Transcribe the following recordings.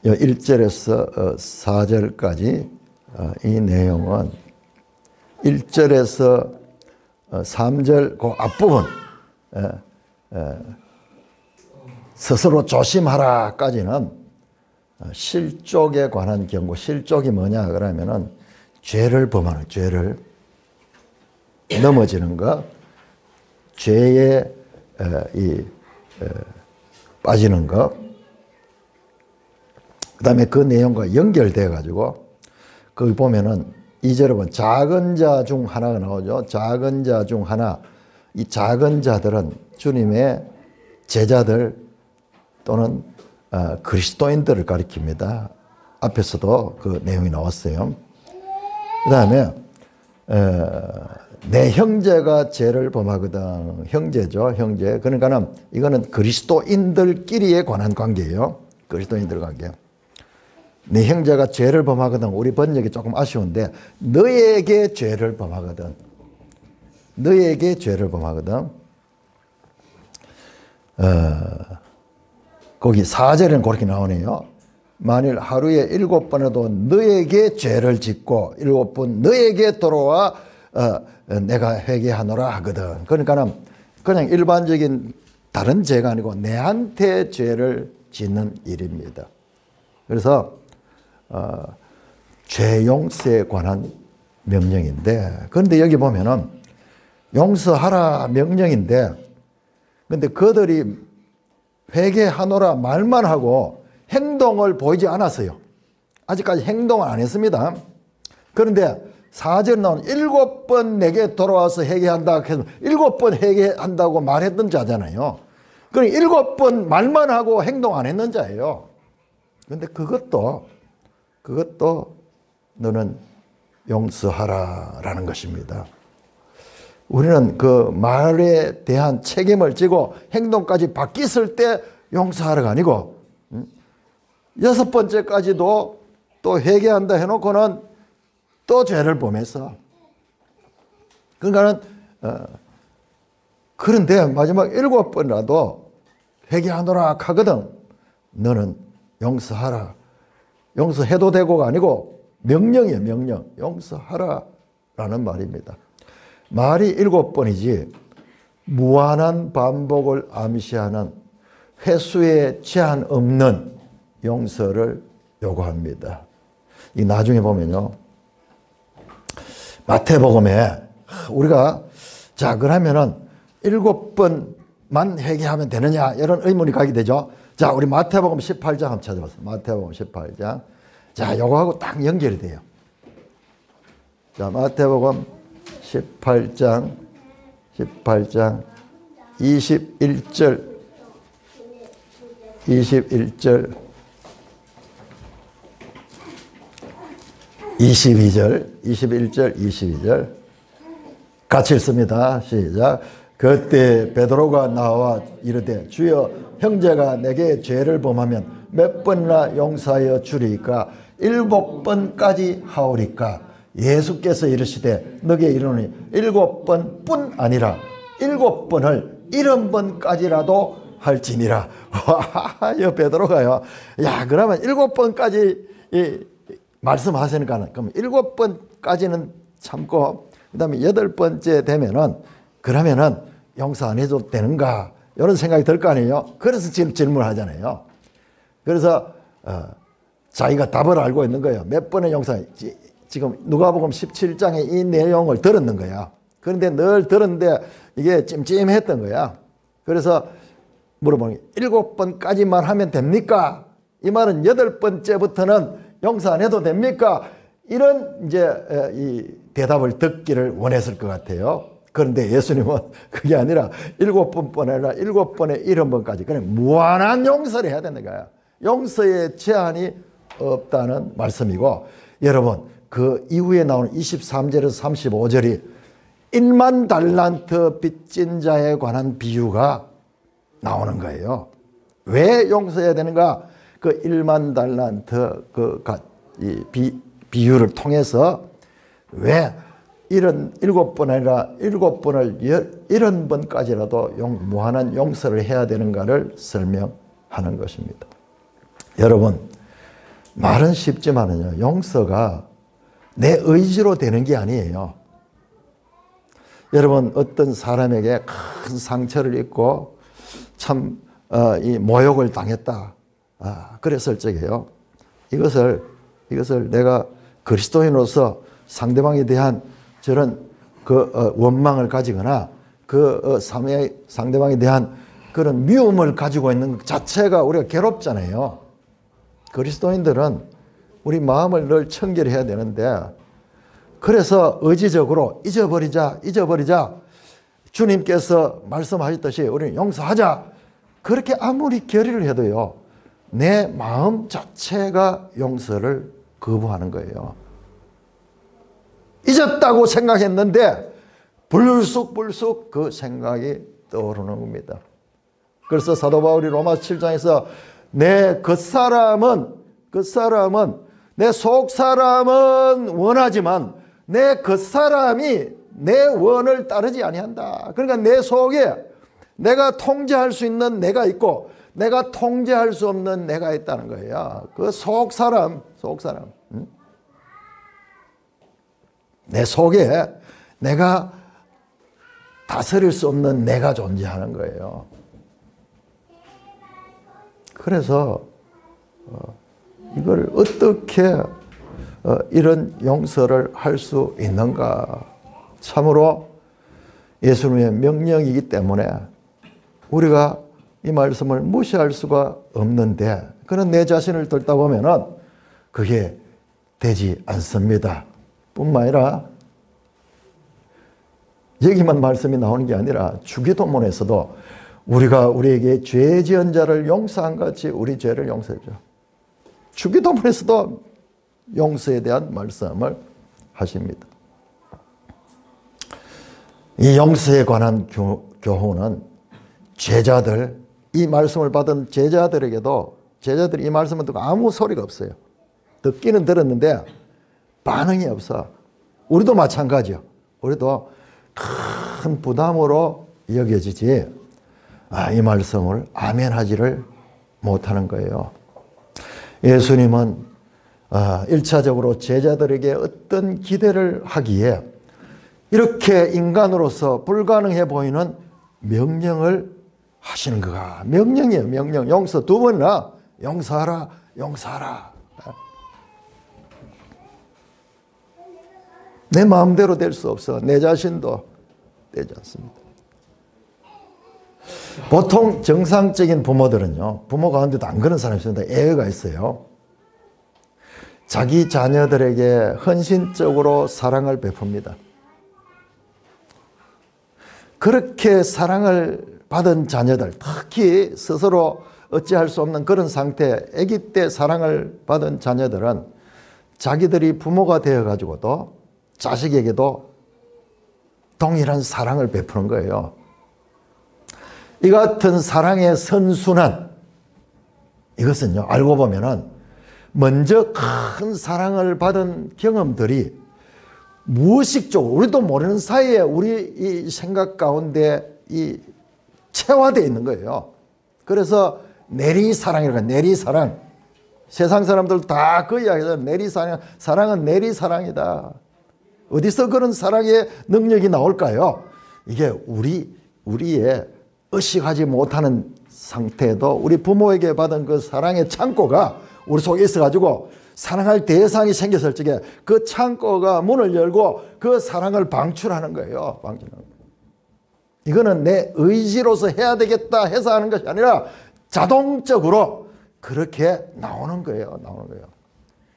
1절에서 4절까지 이 내용은 1절에서 3절 그 앞부분 스스로 조심하라까지는 실족에 관한 경고. 실족이 뭐냐 그러면은 죄를 범하는, 죄를 넘어지는 것, 죄에 빠지는 것. 그 다음에 그 내용과 연결돼 가지고 거기 보면은 2절에 보면 작은 자 중 하나가 나오죠. 작은 자 중 하나. 이 작은 자들은 주님의 제자들 또는 그리스도인들을 가리킵니다. 앞에서도 그 내용이 나왔어요. 그 다음에 내 형제가 죄를 범하거든. 형제죠, 형제. 그러니까는 이거는 그리스도인들끼리에 관한 관계예요. 그리스도인들 관계. 내 형제가 죄를 범하거든. 우리 번역이 조금 아쉬운데 너에게 죄를 범하거든. 너에게 죄를 범하거든. 거기 4절에는 그렇게 나오네요. 만일 하루에 7번에도 너에게 죄를 짓고 7번 너에게 돌아와 내가 회개하노라 하거든. 그러니까는 그냥 일반적인 다른 죄가 아니고 내한테 죄를 짓는 일입니다. 그래서 죄 용서에 관한 명령인데, 그런데 여기 보면은 용서하라 명령인데, 근데 그들이 회개하노라 말만 하고 행동을 보이지 않았어요. 아직까지 행동을 안 했습니다. 그런데 4절에 나온 7번 내게 돌아와서 회개한다 해서 7번 회개한다고 말했던 자잖아요. 그럼 7번 말만 하고 행동 안 했는 자예요. 그런데 그것도 너는 용서하라라는 것입니다. 우리는 그 말에 대한 책임을 지고 행동까지 바뀌었을 때 용서하라가 아니고 6번째까지도 또 회개한다 해놓고는 또 죄를 범했어. 그러니까는 그런데 마지막 7번이라도 회개하노라 하거든. 너는 용서하라. 용서해도 되고가 아니고 명령이에요, 명령. 용서하라라는 말입니다. 말이 7번이지 무한한 반복을 암시하는 횟수에 제한 없는 용서를 요구합니다. 이 나중에 보면요, 마태복음에 우리가 자 그러면은 7번만 회개하면 되느냐 이런 의문이 가게 되죠. 자, 우리 마태복음 18장 한번 찾아봤어요. 마태복음 18장. 자, 요거하고 딱 연결이 돼요. 자, 마태복음 18장 21절 22절 21절 22절 같이 읽습니다. 시작. 그때 베드로가 나와 이르되 주여 형제가 내게 죄를 범하면 몇 번이나 용서하여 주리까? 7번까지 하오리까? 예수께서 이르시되 너게 이르노니 7번뿐 아니라 7번을 70번까지라도 할지니라. 와, 이 베드로가요. 야, 그러면 7번까지 말씀하시니까 그럼 7번까지는 참고 그다음에 8번째 되면은 그러면은 용서 안 해도 되는가? 이런 생각이 들 거 아니에요. 그래서 지금 질문을 하잖아요. 그래서 자기가 답을 알고 있는 거예요. 몇 번의 용서. 지금 누가복음 17장에 이 내용을 들었는 거야. 그런데 늘 들었는데 이게 찜찜했던 거야. 그래서 물어보니 7번까지만 하면 됩니까? 이 말은 8번째부터는 용서 안 해도 됩니까? 이런 이제 이 대답을 듣기를 원했을 것 같아요. 그런데 예수님은 그게 아니라 7번뿐 아니라 7번에 70번까지 그냥 무한한 용서를 해야 되는 거야. 용서에 제한이 없다는 말씀이고, 여러분 그 이후에 나오는 23절에서 35절이 1만 달란트 빚진 자에 관한 비유가 나오는 거예요. 왜 용서해야 되는가? 그 1만 달란트 비유를 통해서 왜 이런 7번 아니라 7번을 70번까지라도 무한한 용서를 해야 되는가를 설명하는 것입니다. 여러분, 말은 쉽지만은요, 용서가 내 의지로 되는 게 아니에요. 여러분, 어떤 사람에게 큰 상처를 입고 참 이 모욕을 당했다. 그랬을 적에요, 이것을 내가 그리스도인으로서 상대방에 대한 저런 그 원망을 가지거나 그 상대방에 대한 그런 미움을 가지고 있는 것 자체가 우리가 괴롭잖아요. 그리스도인들은 우리 마음을 늘 청결해야 되는데, 그래서 의지적으로 잊어버리자 주님께서 말씀하셨듯이 우리는 용서하자, 그렇게 아무리 결의를 해도요, 내 마음 자체가 용서를 거부하는 거예요. 잊었다고 생각했는데 불쑥 그 생각이 떠오르는 겁니다. 그래서 사도 바울이 로마서 7장에서 내 겉사람은 내 속사람은 원하지만 내 겉사람이 내 원을 따르지 아니한다. 그러니까 내 속에 내가 통제할 수 있는 내가 있고 내가 통제할 수 없는 내가 있다는 거예요. 그 속사람. 내 속에 내가 다스릴 수 없는 내가 존재하는 거예요. 그래서 이걸 어떻게 이런 용서를 할 수 있는가? 참으로 예수님의 명령이기 때문에 우리가 이 말씀을 무시할 수가 없는데, 그런 내 자신을 들다 보면은 그게 되지 않습니다. 뿐만 아니라 여기만 말씀이 나오는 게 아니라 주기도문에서도 우리가 우리에게 죄 지은 자를 용서한 같이 우리 죄를 용서해줘. 주기도문에서도 용서에 대한 말씀을 하십니다. 이 용서에 관한 교훈은 제자들, 이 말씀을 받은 제자들에게도, 제자들이 이 말씀을 듣고 아무 소리가 없어요. 듣기는 들었는데 반응이 없어. 우리도 마찬가지요. 우리도 큰 부담으로 여겨지지 이 말씀을 아멘하지를 못하는 거예요. 예수님은 1차적으로 제자들에게 어떤 기대를 하기에 이렇게 인간으로서 불가능해 보이는 명령을 하시는 거가 명령이에요. 명령. 용서 두 번이나 용서하라. 내 마음대로 될 수 없어. 내 자신도 되지 않습니다. 보통 정상적인 부모들은요, 부모 가운데도 안 그런 사람이 있습니다. 예외가 있어요. 자기 자녀들에게 헌신적으로 사랑을 베풉니다. 그렇게 사랑을 받은 자녀들, 특히 스스로 어찌할 수 없는 그런 상태, 아기 때 사랑을 받은 자녀들은 자기들이 부모가 되어가지고도 자식에게도 동일한 사랑을 베푸는 거예요. 이 같은 사랑의 선순환, 이것은요, 알고 보면은 먼저 큰 사랑을 받은 경험들이 무의식적으로 우리도 모르는 사이에 우리 이 생각 가운데 이 체화되어 있는 거예요. 그래서 내리사랑이라고 해요. 내리사랑. 세상 사람들 다 그 이야기죠. 내리사랑. 사랑은 내리사랑이다. 어디서 그런 사랑의 능력이 나올까요? 이게 우리의 의식하지 못하는 상태에도 우리 부모에게 받은 그 사랑의 창고가 우리 속에 있어가지고 사랑할 대상이 생겼을 적에 그 창고가 문을 열고 그 사랑을 방출하는 거예요. 이거는 내 의지로서 해야 되겠다 해서 하는 것이 아니라 자동적으로 그렇게 나오는 거예요.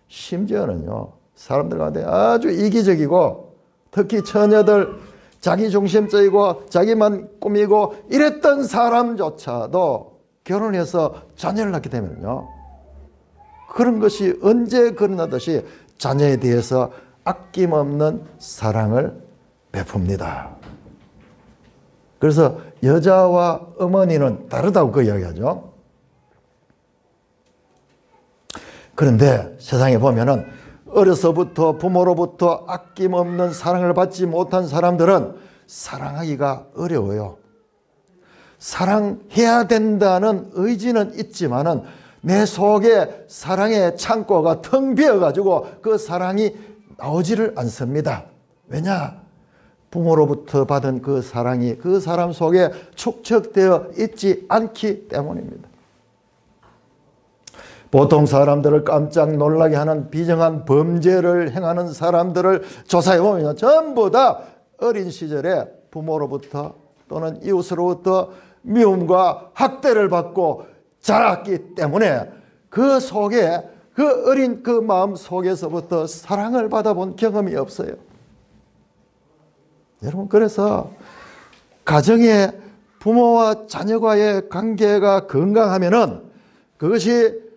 심지어는요, 사람들 가운데 아주 이기적이고 특히 처녀들 자기중심적이고 자기만 꾸미고 이랬던 사람조차도 결혼해서 자녀를 낳게 되면요, 그런 것이 언제 그러나듯이 자녀에 대해서 아낌없는 사랑을 베풉니다. 그래서 여자와 어머니는 다르다고 그 이야기하죠. 그런데 세상에 보면은 어려서부터 부모로부터 아낌없는 사랑을 받지 못한 사람들은 사랑하기가 어려워요. 사랑해야 된다는 의지는 있지만은 내 속에 사랑의 창고가 텅 비어가지고 그 사랑이 나오지를 않습니다. 왜냐? 부모로부터 받은 그 사랑이 그 사람 속에 축적되어 있지 않기 때문입니다. 보통 사람들을 깜짝 놀라게 하는 비정한 범죄를 행하는 사람들을 조사해 보면 전부 다 어린 시절에 부모로부터 또는 이웃으로부터 미움과 학대를 받고 자랐기 때문에 그 속에 그 어린 그 마음 속에서부터 사랑을 받아본 경험이 없어요. 여러분, 그래서 가정의 부모와 자녀와의 관계가 건강하면은 그것이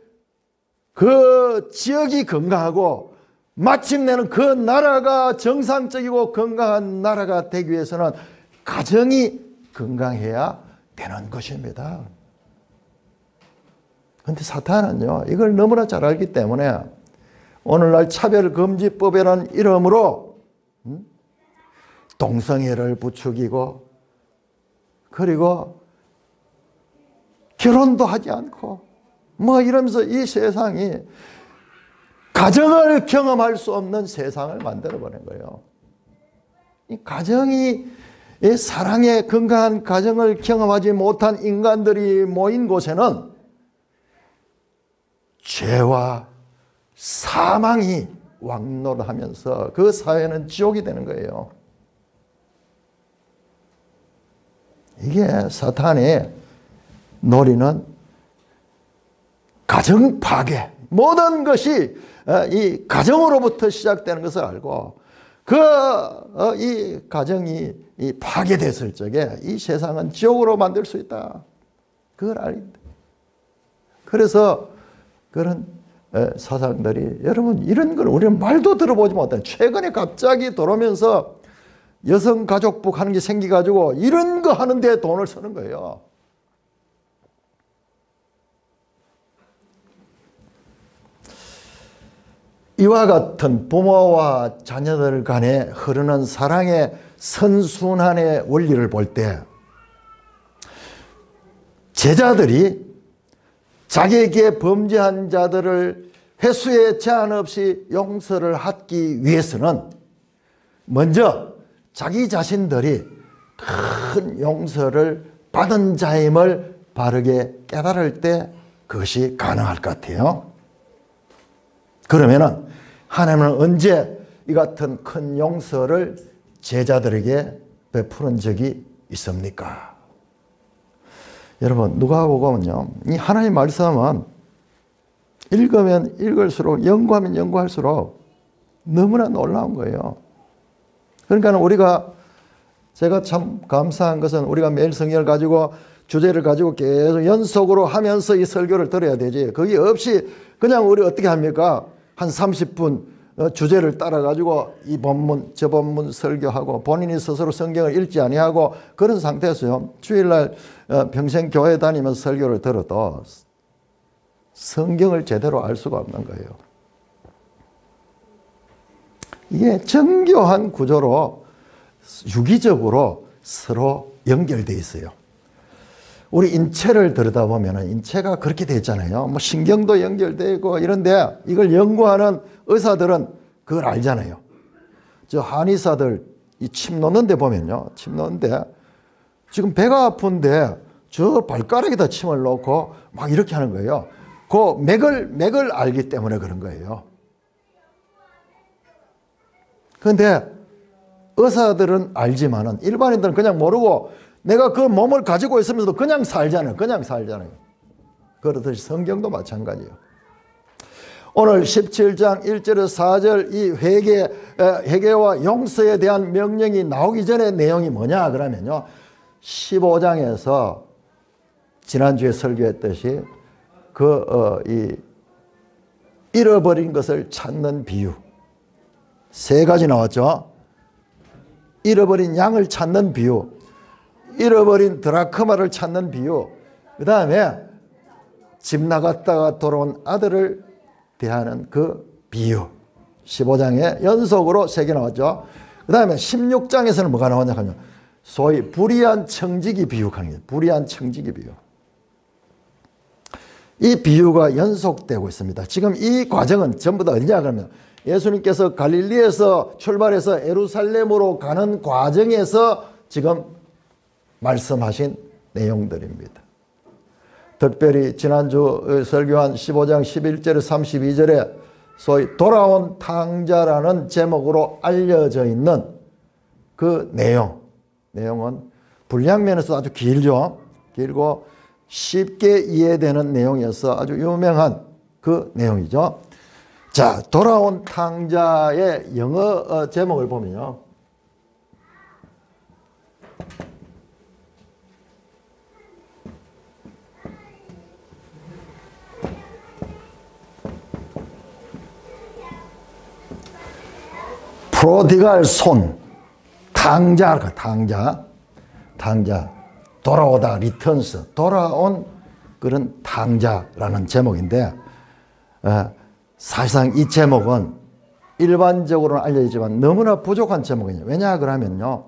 그 지역이 건강하고 마침내는 그 나라가 정상적이고 건강한 나라가 되기 위해서는 가정이 건강해야 되는 것입니다. 그런데 사탄은요, 이걸 너무나 잘 알기 때문에 오늘날 차별금지법이라는 이름으로 동성애를 부추기고 그리고 결혼도 하지 않고 뭐 이러면서 이 세상이 가정을 경험할 수 없는 세상을 만들어버린 거예요. 이 가정이 이 사랑의 건강한 가정을 경험하지 못한 인간들이 모인 곳에는 죄와 사망이 왕노하면서 그 사회는 지옥이 되는 거예요. 이게 사탄이 노리는 가정 파괴, 모든 것이 이 가정으로부터 시작되는 것을 알고 이 가정이 파괴됐을 적에 이 세상은 지옥으로 만들 수 있다. 그걸 알린다. 그래서 그런 사상들이 여러분 이런 걸 우리는 말도 들어보지 못한 최근에 갑자기 들어오면서 여성가족부 하는 게 생겨가지고 이런 거 하는데 돈을 쓰는 거예요. 이와 같은 부모와 자녀들 간에 흐르는 사랑의 선순환의 원리를 볼 때 제자들이 자기에게 범죄한 자들을 횟수에 제한 없이 용서를 하기 위해서는 먼저 자기 자신들이 큰 용서를 받은 자임을 바르게 깨달을 때 그것이 가능할 것 같아요. 그러면은 하나님은 언제 이 같은 큰 용서를 제자들에게 베푸는 적이 있습니까? 여러분, 누가복음은요, 이 하나님 말씀은 읽으면 읽을수록 연구하면 연구할수록 너무나 놀라운 거예요. 그러니까 우리가 제가 참 감사한 것은 우리가 매일 성경을 가지고 주제를 가지고 계속 연속으로 하면서 이 설교를 들어야 되지. 그게 없이 그냥 우리 어떻게 합니까? 한 30분 주제를 따라 가지고 이 본문 저 본문 설교하고 본인이 스스로 성경을 읽지 아니하고 그런 상태에서요. 주일날 평생 교회 다니면서 설교를 들어도 성경을 제대로 알 수가 없는 거예요. 이게 정교한 구조로 유기적으로 서로 연결되어 있어요. 우리 인체를 들여다보면 인체가 그렇게 되어 있잖아요. 뭐 신경도 연결되고 이런데 이걸 연구하는 의사들은 그걸 알잖아요. 저 한의사들 이 침 놓는 데 보면요. 침 놓는데 지금 배가 아픈데 저 발가락에다 침을 놓고 막 이렇게 하는 거예요. 그 맥을 알기 때문에 그런 거예요. 그런데 의사들은 알지만은 일반인들은 그냥 모르고 내가 그 몸을 가지고 있으면서도 그냥 살잖아요. 그렇듯이 성경도 마찬가지예요. 오늘 17장 1절에서 4절 이 회개와 용서에 대한 명령이 나오기 전에 내용이 뭐냐 그러면요. 15장에서 지난주에 설교했듯이 잃어버린 것을 찾는 비유. 세 가지 나왔죠. 잃어버린 양을 찾는 비유, 잃어버린 드라크마를 찾는 비유, 그 다음에 집 나갔다가 돌아온 아들을 대하는 그 비유. 15장에 연속으로 3개 나왔죠. 그 다음에 16장에서는 뭐가 나왔냐 하면 소위 불의한 청지기 비유 하는 거예요. 불의한 청지기 비유. 이 비유가 연속되고 있습니다. 지금 이 과정은 전부 다 어디냐 그러면 예수님께서 갈릴리에서 출발해서 예루살렘으로 가는 과정에서 지금 말씀하신 내용들입니다. 특별히 지난주 설교한 15장 11절에 32절에 소위 돌아온 탕자라는 제목으로 알려져 있는 그 내용은 분량면에서 아주 길죠. 길고 쉽게 이해되는 내용이어서 아주 유명한 그 내용이죠. 자, 돌아온 탕자의 영어 제목을 보면요. 프로디갈 손, 탕자, 돌아오다, 리턴스, 돌아온 그런 탕자라는 제목인데, 사실상 이 제목은 일반적으로는 알려지지만 너무나 부족한 제목이에요. 왜냐 그러면요,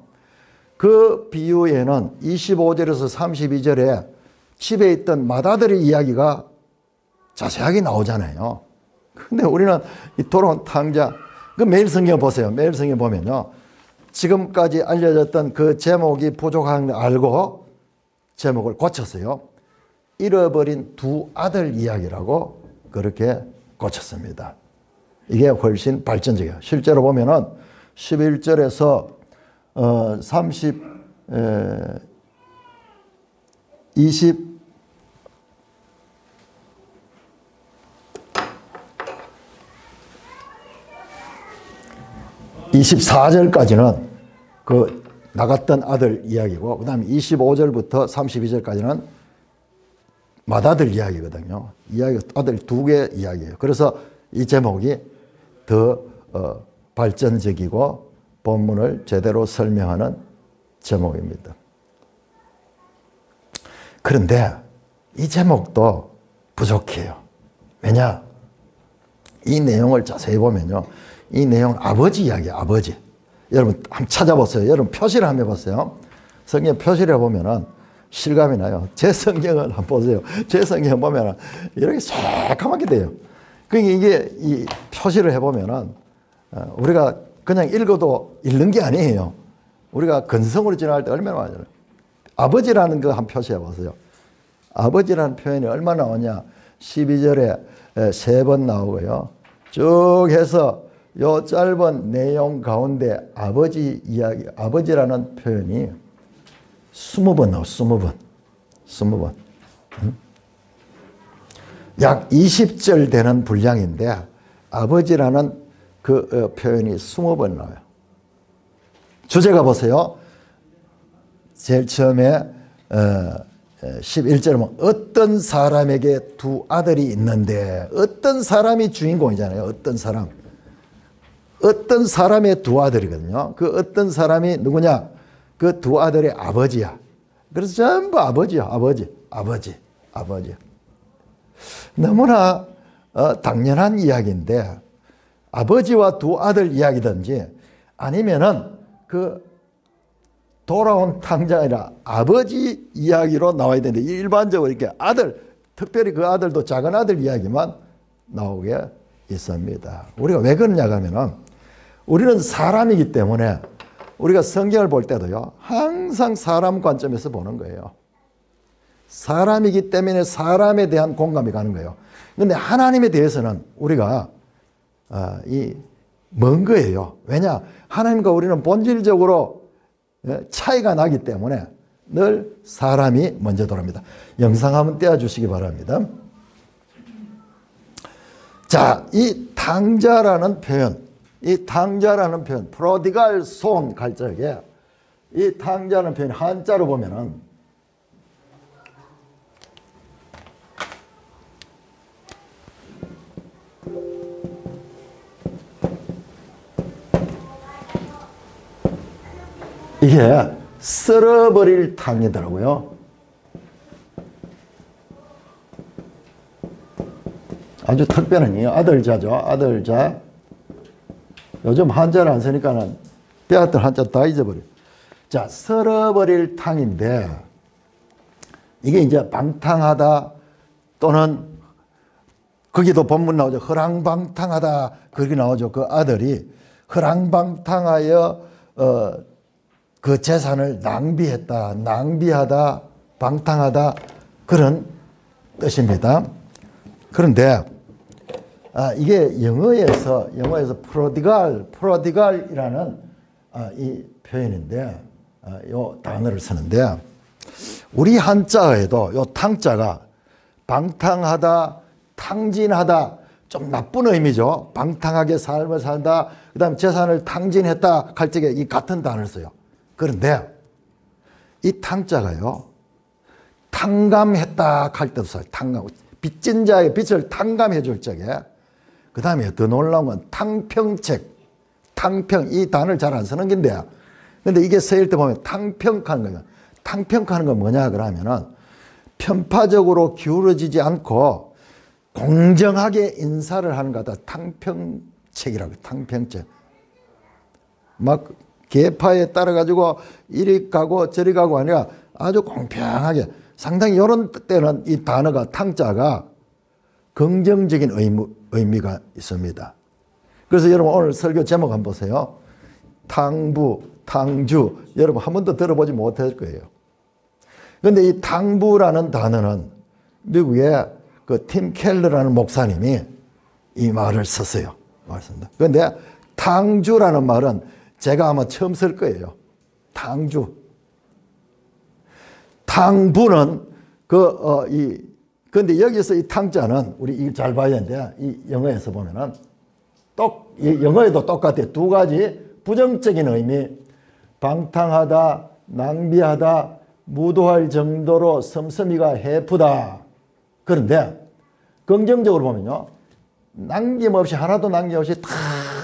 그 비유에는 25절에서 32절에 집에 있던 맏아들의 이야기가 자세하게 나오잖아요. 근데 우리는 이 돌아온 탕자, 그 매일 성경 보세요. 매일 성경 보면요, 지금까지 알려졌던 그 제목이 부족한 걸 알고 제목을 고쳤어요. 잃어버린 두 아들 이야기라고 그렇게 고쳤습니다. 이게 훨씬 발전적이에요. 실제로 보면은 11절에서 24절까지는 그 나갔던 아들 이야기고, 그 다음에 25절부터 32절까지는 맏아들 이야기거든요. 아들 두 개 이야기예요. 그래서 이 제목이 더 발전적이고 본문을 제대로 설명하는 제목입니다. 그런데 이 제목도 부족해요. 왜냐? 이 내용을 자세히 보면요, 이 내용은 아버지 이야기예요. 아버지. 여러분 한번 찾아보세요. 여러분 표시를 한번 해보세요. 성경 표시를 해보면은 실감이 나요. 제 성경을 한번 보세요. 제 성경 보면은 이렇게 새까맣게 돼요. 그러니까 이게 이 표시를 해보면은 우리가 그냥 읽어도 읽는 게 아니에요. 우리가 근성으로 지나갈 때 얼마나 많아요. 아버지라는 거 한번 표시해 보세요. 아버지라는 표현이 얼마나 나오냐. 12절에 3번 나오고요. 쭉 해서 요 짧은 내용 가운데 아버지 이야기, 아버지라는 표현이 20번 나와요. 20번. 약 20절 되는 분량인데 아버지라는 그 표현이 20번 나와요. 주제가 보세요. 제일 처음에 11절에 보면 어떤 사람에게 두 아들이 있는데, 어떤 사람이 주인공이잖아요. 어떤 사람의 두 아들이거든요. 그 어떤 사람이 누구냐? 그 두 아들의 아버지야. 그래서 전부 아버지야. 아버지. 너무나 당연한 이야기인데, 아버지와 두 아들 이야기든지 아니면은 그 돌아온 탕자가 아니라 아버지 이야기로 나와야 되는데, 일반적으로 이렇게 아들, 특별히 그 아들도 작은 아들 이야기만 나오게 있습니다. 우리가 왜 그러냐 하면은 우리는 사람이기 때문에 우리가 성경을 볼 때도요, 항상 사람 관점에서 보는 거예요. 사람이기 때문에 사람에 대한 공감이 가는 거예요. 그런데 하나님에 대해서는 우리가 먼 거예요. 왜냐? 하나님과 우리는 본질적으로 차이가 나기 때문에 늘 사람이 먼저 돌아옵니다. 영상 한번 떼어주시기 바랍니다. 자, 이 탕자라는 표현, 프로디갈 손 갈 적에 이 탕자라는 표현 한자로 보면은 이게 썰어버릴 탕이더라고요. 아주 특별한 이에요. 아들자죠. 아들자. 요즘 한자를 안 쓰니까는 빼앗던 한자 다 잊어버려. 자, 썰어버릴 탕인데, 이게 이제 방탕하다 또는 거기도 본문 나오죠. 허랑방탕하다. 그렇게 나오죠. 그 아들이 허랑방탕하여 그 재산을 낭비했다. 낭비하다. 방탕하다. 그런 뜻입니다. 그런데 이게 영어에서 프로디갈이라는 이 표현인데 요 단어를 쓰는데 우리 한자에도 요 탕자가 방탕하다, 탕진하다 좀 나쁜 의미죠. 방탕하게 삶을 산다. 그 다음에 재산을 탕진했다 할 적에 이 같은 단어를 써요. 그런데 이 탕자가요. 탕감했다 할 때도 써요. 탕감. 빚진 자의 빚을 탕감해 줄 적에 그 다음에 더 놀라운 건 탕평책. 탕평 이 단어를 잘 안 쓰는 건데 근데 이게 쓰일 때 보면 탕평하는 거예요. 탕평하는 건 뭐냐 그러면은 편파적으로 기울어지지 않고 공정하게 인사를 하는 거다. 탕평책이라고. 탕평책. 막 계파에 따라 가지고 이리 가고 저리 가고 아니라 아주 공평하게 상당히 이런 때는 이 단어가 탕자가 긍정적인 의미가 있습니다. 그래서 여러분 오늘 설교 제목 한번 보세요. 탕부, 탕주. 여러분 한 번도 들어보지 못할 거예요. 그런데 이 탕부라는 단어는 미국의 그 팀 켈러라는 목사님이 이 말을 썼어요. 그런데 탕주라는 말은 제가 아마 처음 쓸 거예요. 탕주. 탕부는 그런데 여기서 이 탕자는 우리 이거 잘 봐야 되는데 이 영어에서 보면은 영어에도 똑같아요. 두 가지 부정적인 의미. 방탕하다, 낭비하다, 무도할 정도로 씀씀이가 해프다. 그런데 긍정적으로 보면요. 남김없이 하나도 남김없이 다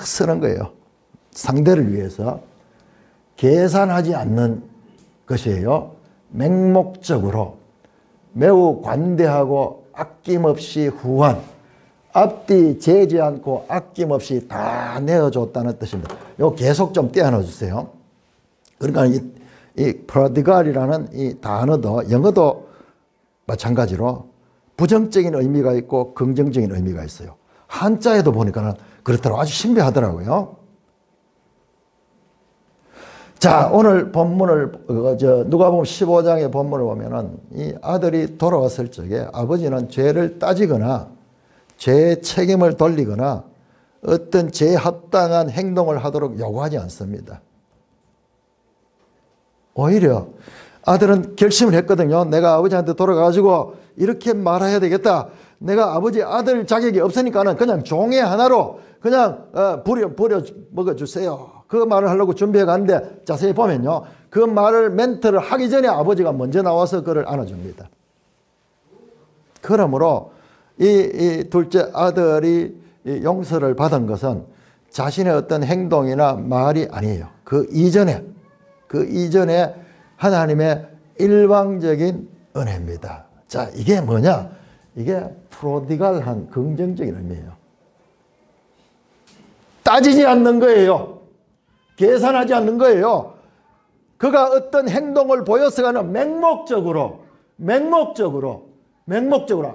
쓰는 거예요. 상대를 위해서 계산하지 않는 것이에요. 맹목적으로 매우 관대하고 아낌없이 후한 앞뒤 재지 않고 아낌없이 다 내어줬다는 뜻입니다. 이거 계속 좀 떼어넣어 주세요. 그러니까 이 프로디갈이라는 이 단어도 영어도 마찬가지로 부정적인 의미가 있고 긍정적인 의미가 있어요. 한자에도 보니까 그렇더라고요. 아주 신비하더라고요. 자, 오늘 본문을 누가복음 15장의 본문을 보면은 이 아들이 돌아왔을 적에 아버지는 죄를 따지거나 죄의 책임을 돌리거나 어떤 죄에 합당한 행동을 하도록 요구하지 않습니다. 오히려 아들은 결심을 했거든요. 내가 아버지한테 돌아가가지고 이렇게 말해야 되겠다. 내가 아버지 아들 자격이 없으니까는 그냥 종의 하나로 그냥 버려 먹어주세요. 그 말을 하려고 둘째 갔는데 자세히 보면요. 그 말을 멘트를 하기 전에 아버지가 먼저 나와서 그를 안아줍니다. 그러므로 이 둘째 아들이 용서를 받은 것은 자신의 어떤 행동이나 말이 아니에요. 그 이전에 하나님의 일방적인 은혜입니다. 자, 이게 뭐냐? 이게 프로디갈한 긍정적인 의미예요. 따지지 않는 거예요. 계산하지 않는 거예요. 그가 어떤 행동을 보여서가는 맹목적으로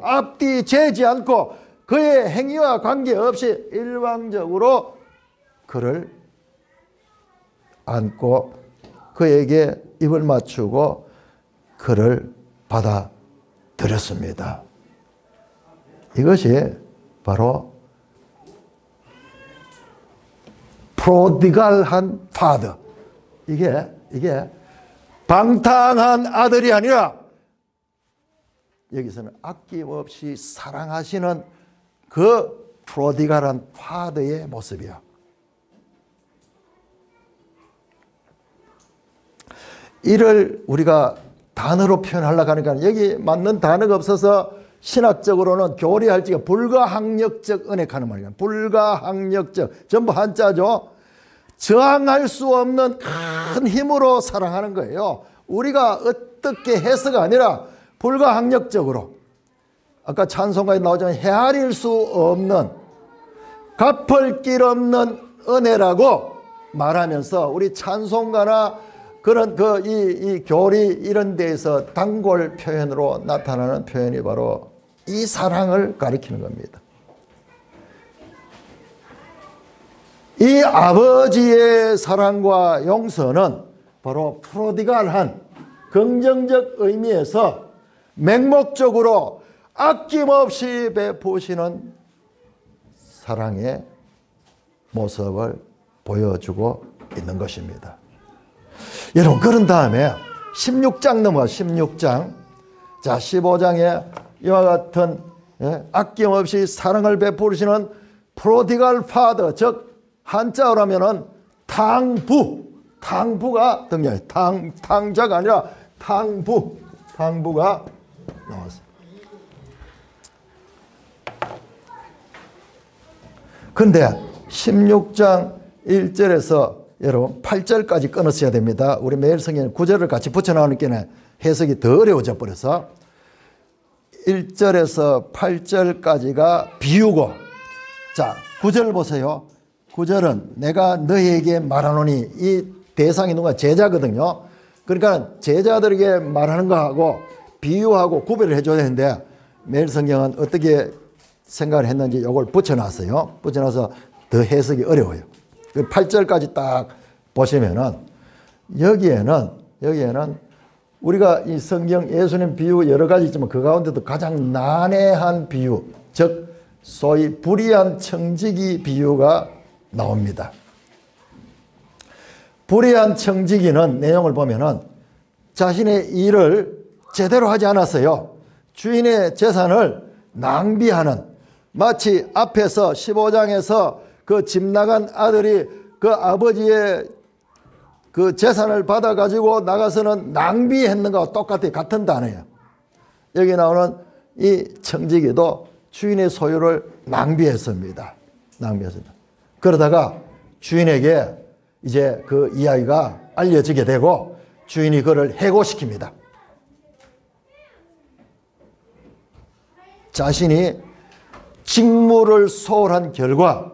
앞뒤 재지 않고 그의 행위와 관계없이 일방적으로 그를 안고 그에게 입을 맞추고 그를 받아들였습니다. 이것이 바로 프로디갈한 파더. 이게 방탕한 아들이 아니라 여기서는 아낌없이 사랑하시는 그 프로디갈한 파더의 모습이야. 이를 우리가 단어로 표현하려고 하니까 여기 맞는 단어가 없어서 신학적으로는 교리할 적에 불가항력적 은혜하는 말이에요. 불가항력적. 전부 한자죠. 저항할 수 없는 큰 힘으로 사랑하는 거예요. 우리가 어떻게 해서가 아니라 불가항력적으로. 아까 찬송가에 나오지만 헤아릴 수 없는 갚을 길 없는 은혜라고 말하면서 우리 찬송가나 그런 이 교리 이런 데에서 단골 표현으로 나타나는 표현이 바로 이 사랑을 가리키는 겁니다. 이 아버지의 사랑과 용서는 바로 프로디갈한 긍정적 의미에서 맹목적으로 아낌없이 베푸시는 사랑의 모습을 보여주고 있는 것입니다. 여러분, 그런 다음에 16장 넘어가 16장. 자, 15장에 이와 같은 아낌없이 사랑을 베푸시는 프로디갈 파더, 즉 한자어로 하면은 탕부가 등장해요. 탕자가 아니라 탕부가 나왔어요. 근데 16장 1절에서 여러분 8절까지 끊었어야 됩니다. 우리 매일 성경에 9절을 같이 붙여나오니까 해석이 더 어려워져 버려서 1절에서 8절까지가 비유고, 자 9절 보세요. 9절은 내가 너희에게 말하노니, 이 대상이 누가? 제자거든요. 그러니까 제자들에게 말하는 거하고 비유하고 구별을 해줘야 되는데 매일 성경은 어떻게 생각을 했는지 이걸 붙여놨어요. 붙여놔서 더 해석이 어려워요. 8절까지 딱 보시면은 여기에는 우리가 이 성경 예수님 비유 여러 가지 있지만 그 가운데도 가장 난해한 비유, 즉 소위 불의한 청지기 비유가 나옵니다. 불의한 청지기는 내용을 보면은 자신의 일을 제대로 하지 않았어요. 주인의 재산을 낭비하는, 마치 앞에서 15장에서 그 집 나간 아들이 그 아버지의 그 재산을 받아 가지고 나가서는 낭비했는 것과 똑같아요. 같은 단어예요. 여기 나오는 이 청지기도 주인의 소유를 낭비했습니다. 그러다가 주인에게 이제 그 이야기가 알려지게 되고 주인이 그를 해고시킵니다. 자신이 직무를 소홀한 결과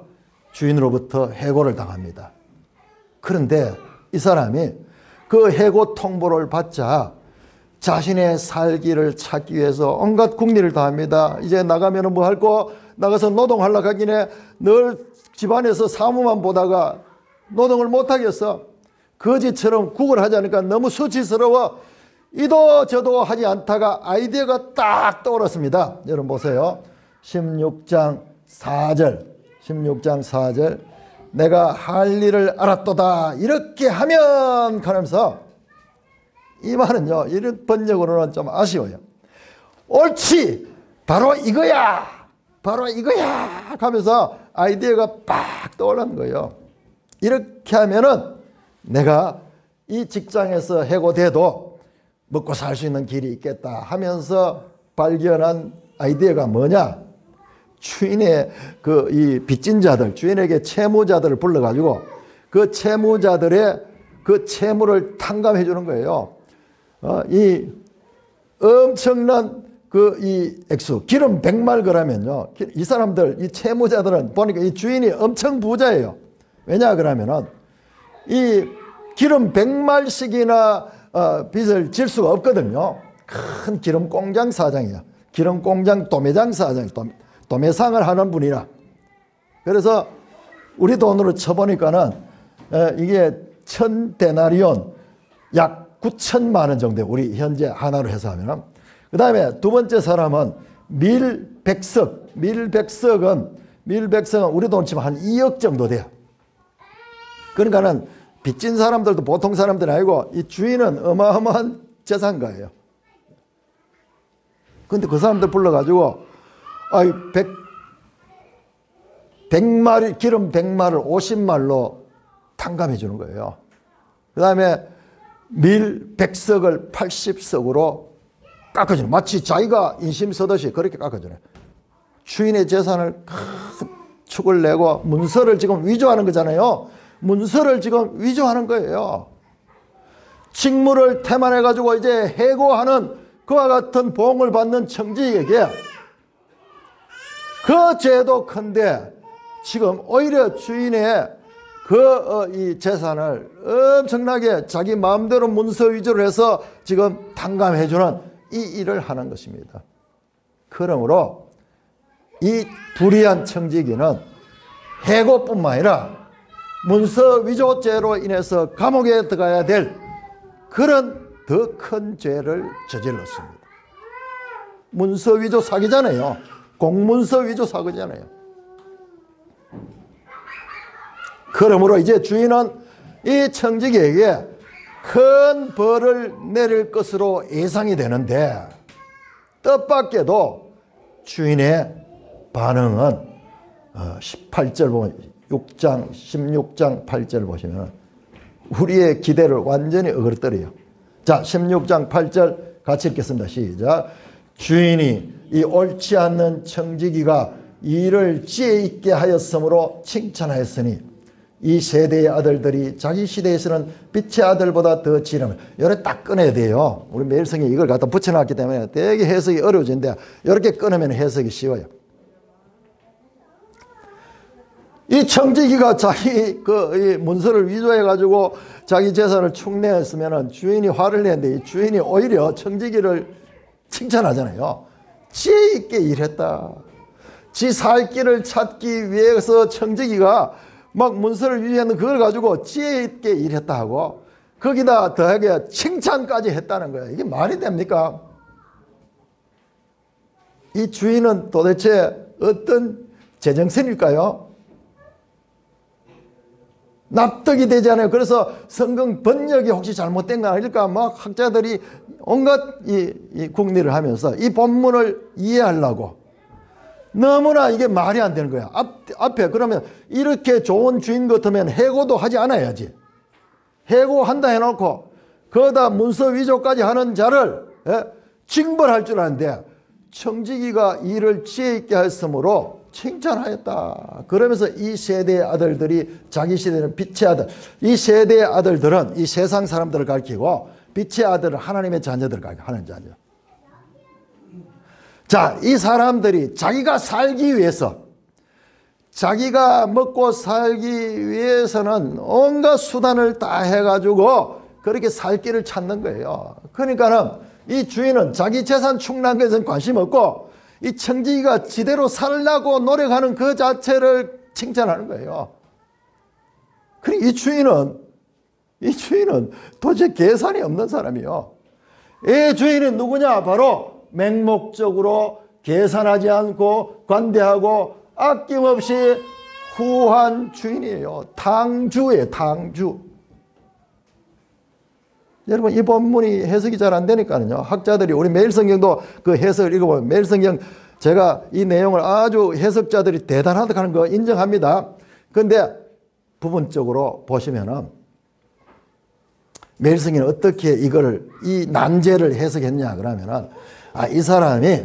주인으로부터 해고를 당합니다. 그런데 이 사람이 그 해고 통보를 받자 자신의 살기를 찾기 위해서 온갖 궁리를 다합니다. 이제 나가면 뭐 할 거, 나가서 노동하려고 하기에 늘 집안에서 사무만 보다가 노동을 못하겠어. 거지처럼 국을 하지 않으니까 너무 수치스러워. 이도 저도 하지 않다가 아이디어가 딱 떠올랐습니다. 여러분 보세요. 16장 4절 내가 할 일을 알았도다 이렇게 하면 하면서, 이 말은요 이런 번역으로는 좀 아쉬워요. 옳지, 바로 이거야 하면서 아이디어가 빡 떠오르는 거예요. 이렇게 하면은 내가 이 직장에서 해고돼도 먹고 살 수 있는 길이 있겠다 하면서 발견한 아이디어가 뭐냐? 주인의 이 빚진 자들, 주인에게 채무자들을 불러가지고 그 채무자들의 그 채무를 탕감해 주는 거예요. 이 엄청난 이 액수, 기름 100말 그러면요, 이 사람들, 이 채무자들은 보니까 이 주인이 엄청 부자예요. 왜냐 그러면은 이 기름 100말씩이나 빚을 질 수가 없거든요. 큰 기름 공장 사장이야. 기름 공장 도매장 사장, 도매상을 하는 분이라. 그래서 우리 돈으로 쳐보니까는 이게 1000데나리온, 약 9천만 원 정도, 우리 현재 하나로 해서 하면. 그 다음에 두 번째 사람은 밀백석. 밀백석은 우리 돈 치면 한 2억 정도 돼요. 그러니까는 빚진 사람들도 보통 사람들이 아니고 이 주인은 어마어마한 재산가예요. 근데 그 사람들 불러가지고 100마리, 기름 100마를 50말로 탕감해 주는 거예요. 그 다음에 밀 100석을 80석으로 깎아주는, 마치 자기가 인심 쓰듯이 그렇게 깎아주네. 주인의 재산을 큰 축을 내고 문서를 지금 위조하는 거잖아요. 문서를 지금 위조하는 거예요. 직무를 태만해가지고 이제 해고하는 그와 같은 보응을 받는 청지에게 그 죄도 큰데 지금 오히려 주인의 이 재산을 엄청나게 자기 마음대로 문서 위조를 해서 지금 탕감해주는 이 일을 하는 것입니다. 그러므로 이 불의한 청지기는 해고뿐만 아니라 문서 위조죄로 인해서 감옥에 들어가야 될 그런 더 큰 죄를 저질렀습니다. 문서 위조 사기잖아요. 공문서 위조 사기잖아요. 그러므로 이제 주인은 이 청지기에게 큰 벌을 내릴 것으로 예상이 되는데, 뜻밖에도 주인의 반응은 18절 보면 16장 8절 보시면 우리의 기대를 완전히 어그러뜨려요. 자, 16장 8절 같이 읽겠습니다. 시작. 주인이 이 옳지 않는 청지기가 일을 지혜 있게 하였으므로 칭찬하였으니 이 세대의 아들들이 자기 시대에서는 빛의 아들보다 더 지혜로운, 이렇게 딱 꺼내야 돼요. 우리 매일성에 이걸 갖다 붙여놨기 때문에 되게 해석이 어려워지는데 이렇게 끊으면 해석이 쉬워요. 이 청지기가 자기 이 문서를 위조해가지고 자기 재산을 축내했으면 주인이 화를 내는데, 이 주인이 오히려 청지기를 칭찬하잖아요. 지혜 있게 일했다. 지 살 길을 찾기 위해서 청지기가 막 문서를 위조했는데 그걸 가지고 지혜 있게 일했다 하고 거기다 더하게 칭찬까지 했다는 거예요. 이게 말이 됩니까? 이 주인은 도대체 어떤 제정신일까요? 납득이 되지 않아요. 그래서 성경 번역이 혹시 잘못된 거 아닐까 막 학자들이 온갖 이 궁리를 하면서 이 본문을 이해하려고 너무나 이게 말이 안 되는 거야. 앞에 그러면 이렇게 좋은 주인 같으면 해고도 하지 않아야지. 해고한다 해놓고 거기다 문서 위조까지 하는 자를 징벌할 줄 아는데 청지기가 일을 지혜 있게 했으므로 칭찬하였다. 그러면서 이 세대의 아들들이 자기 시대는 빛의 아들, 이 세대의 아들들은 이 세상 사람들을 가리키고 빛의 아들은 하나님의 자녀들을 가리키고 하나님의 자녀. 자, 이 사람들이 자기가 살기 위해서, 자기가 먹고 살기 위해서는 온갖 수단을 다 해가지고 그렇게 살 길을 찾는 거예요. 그러니까는 이 주인은 자기 재산 축난 것에는 관심 없고 이 청지기가 지대로 살려고 노력하는 그 자체를 칭찬하는 거예요. 그리고 이 주인은 도대체 계산이 없는 사람이요. 이 주인은 누구냐? 바로 맹목적으로 계산하지 않고 관대하고 아낌없이 후한 주인이에요. 탕주예요. 탕주. 여러분, 이 본문이 해석이 잘 안 되니까요. 학자들이 우리 매일성경도 그 해석을 읽어보면 매일성경 제가 이 내용을 아주 해석자들이 대단하다고 하는 거 인정합니다. 그런데 부분적으로 보시면은 매일성경은 어떻게 이거를 이 난제를 해석했냐 그러면은 이 사람이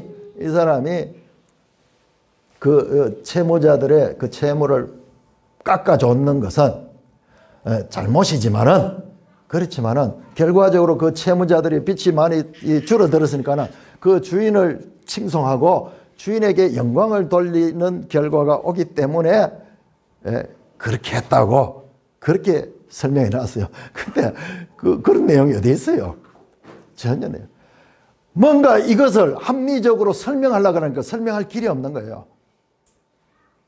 그 채무자들의 그 채무를 깎아줬는 것은 잘못이지만은 그렇지만은 결과적으로 그 채무자들이 빚이 많이 줄어들었으니까는 그 주인을 칭송하고 주인에게 영광을 돌리는 결과가 오기 때문에 그렇게 했다고 그렇게 설명해 놨어요. 근데 그런 내용이 어디 있어요? 전혀 내용. 뭔가 이것을 합리적으로 설명하려고 하니까 설명할 길이 없는 거예요.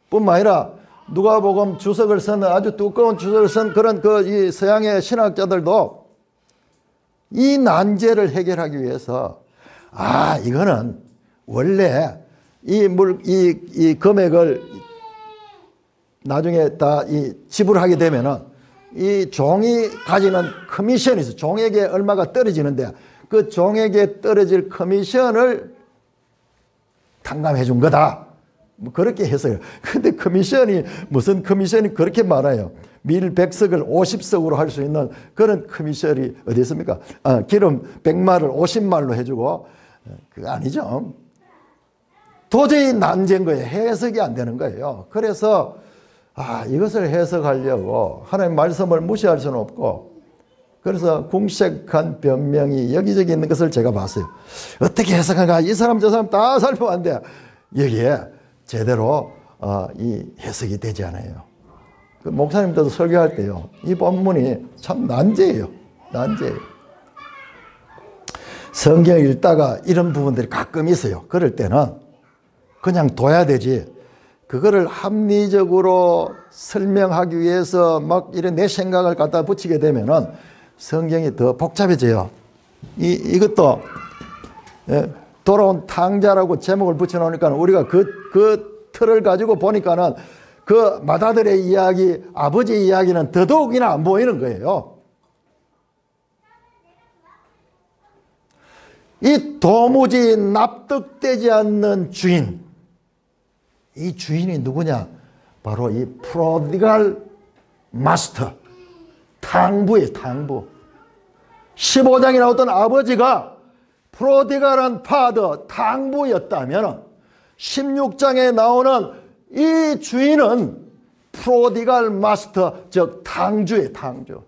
뿐만 아니라 누가복음 주석을 쓴 아주 두꺼운 주석을 쓴 그런 이 서양의 신학자들도 이 난제를 해결하기 위해서 이거는 원래 이 금액을 나중에 다 지불하게 되면은 이 종이 가지는 커미션이 있어. 종에게 얼마가 떨어지는데 그 종에게 떨어질 커미션을 탕감해 준 거다. 뭐 그렇게 해서요. 근데 커미션이 무슨 커미션이 그렇게 많아요. 밀 100석을 50석으로 할 수 있는 그런 커미션이 어디 있습니까? 기름 100마를 50말로 해주고 그거 아니죠. 도저히 난제인 거예요. 해석이 안 되는 거예요. 그래서 이것을 해석하려고 하나님 말씀을 무시할 수는 없고 그래서 궁색한 변명이 여기저기 있는 것을 제가 봤어요. 어떻게 해석하는가? 이 사람 저 사람 다 살펴봤는데 여기에 제대로 이 해석이 되지 않아요. 그 목사님들도 설교할 때요. 이 본문이 참 난제예요. 난제예요. 성경을 읽다가 이런 부분들이 가끔 있어요. 그럴 때는 그냥 둬야 되지. 그거를 합리적으로 설명하기 위해서 막 이런 내 생각을 갖다 붙이게 되면은 성경이 더 복잡해져요. 이것도 돌아온 탕자라고 제목을 붙여놓으니까 우리가 그 틀을 가지고 보니까는 그 맏아들의 이야기, 아버지의 이야기는 더더욱이나 안 보이는 거예요. 이 도무지 납득되지 않는 주인, 이 주인이 누구냐? 바로 이 프로디갈 마스터, 탕부의 탕부. 15장에 나왔던 아버지가 프로디갈한 파더, 탕부였다면 16장에 나오는 이 주인은 프로디갈 마스터, 즉 탕주의 탕주.